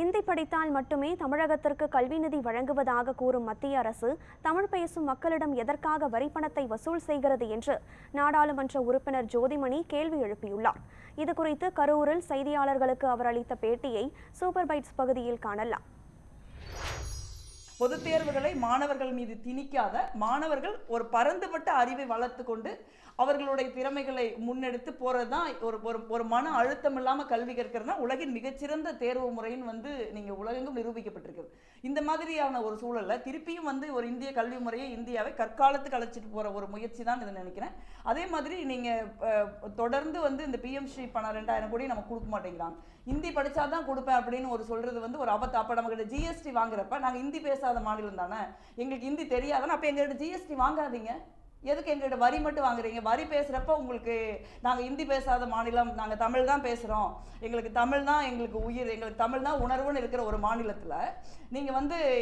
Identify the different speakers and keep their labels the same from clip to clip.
Speaker 1: இந்தி படித்தால் மட்டுமே தமிழகத்திற்கு கல்வி நிதி வழங்குவதாக கூறும் மத்திய அரசு தமிழ் பேசும் மக்களிடம் எதற்காக வரிப்பணத்தை வசூல் செய்கிறது என்று நாடாளுமன்ற உறுப்பினர் ஜோதிமணி கேள்வி எழுப்பியுள்ளார். இதுகுறித்து கரூரில் செய்தியாளர்களுக்கு அவர் அளித்த பேட்டியை சூப்பர் பைட்ஸ் பகுதியில் காணலாம்.
Speaker 2: பொதுத் தேர்வுகளை மாணவர்கள் மீது திணிக்காத, மாணவர்கள் ஒரு பரந்துபட்ட அறிவை வளர்த்து கொண்டு அவர்களுடைய திறமைகளை முன்னெடுத்து போறதுதான் ஒரு மன அழுத்தம் இல்லாம கல்வி கற்கிறதுனா உலகின் மிகச்சிறந்த தேர்வு முறைன்னு நீங்க உலகெங்கும் நிரூபிக்கப்பட்டிருக்குது. இந்த மாதிரியான ஒரு சூழல்ல திருப்பியும் ஒரு இந்திய கல்வி முறையை, இந்தியாவை கற்காலத்துக்கு அழைச்சிட்டு போற ஒரு முயற்சி தான் இதை நினைக்கிறேன். அதே மாதிரி நீங்க தொடர்ந்து இந்த பிஎம் ஸ்ரீ பணம் 2000 கோடி நமக்கு கொடுக்க மாட்டேங்கிறாங்க. ஹிந்தி படிச்சாதான் கொடுப்பேன் அப்படின்னு சொல்றது ஒரு அபத்த. அப்ப நமக்கு ஜிஎஸ்டி வாங்குறப்ப நாங்க ஹிந்தி பேசாத மாநிலம் தானே, எங்களுக்கு ஹிந்தி தெரியாதானே, அப்ப எங்கள்கிட்ட ஜிஎஸ்டி வாங்காதீங்க. எதுக்கு எங்கள்கிட்ட வரி மட்டும் வாங்குறீங்க? வரி பேசுறப்ப உங்களுக்கு நாங்க ஹிந்தி பேசாத மாநிலம், நாங்க தமிழ் தான் பேசுறோம், எங்களுக்கு தமிழ் தான் எங்களுக்கு உயிர், எங்களுக்கு தமிழ் தான் உணர்வுன்னு இருக்கிற ஒரு மாநிலத்துல நீங்க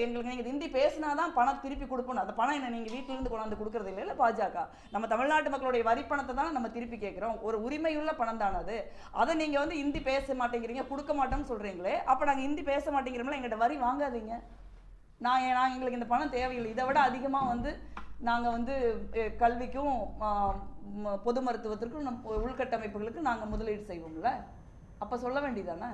Speaker 2: எங்களுக்கு நீங்க ஹிந்தி பேசினாதான் பணம் திருப்பி கொடுக்கணும். அந்த பணம் என்ன நீங்க வீட்டில இருந்து கொண்டாந்து கொடுக்கறது இல்லை பாஜக. நம்ம தமிழ்நாட்டு மக்களுடைய வரி பணத்தை தான் நம்ம திருப்பி கேட்கிறோம். ஒரு உரிமையுள்ள பணம் தானே அது. அதை நீங்க ஹிந்தி பேச மாட்டேங்கிறீங்க, கொடுக்க மாட்டோம்னு சொல்றீங்களே, அப்ப நாங்க ஹிந்தி பேச மாட்டேங்கிறோம்ல, எங்கள்கிட்ட வரி வாங்காதீங்க. எங்களுக்கு இந்த பணம் தேவையில்லை. இதை விட அதிகமா நாங்கள் கல்விக்கும் பொது மருத்துவத்திற்கும் உள்கட்டமைப்புகளுக்கு நாங்கள் முதலீடு செய்வோம்ல, அப்போ சொல்ல வேண்டியதானே.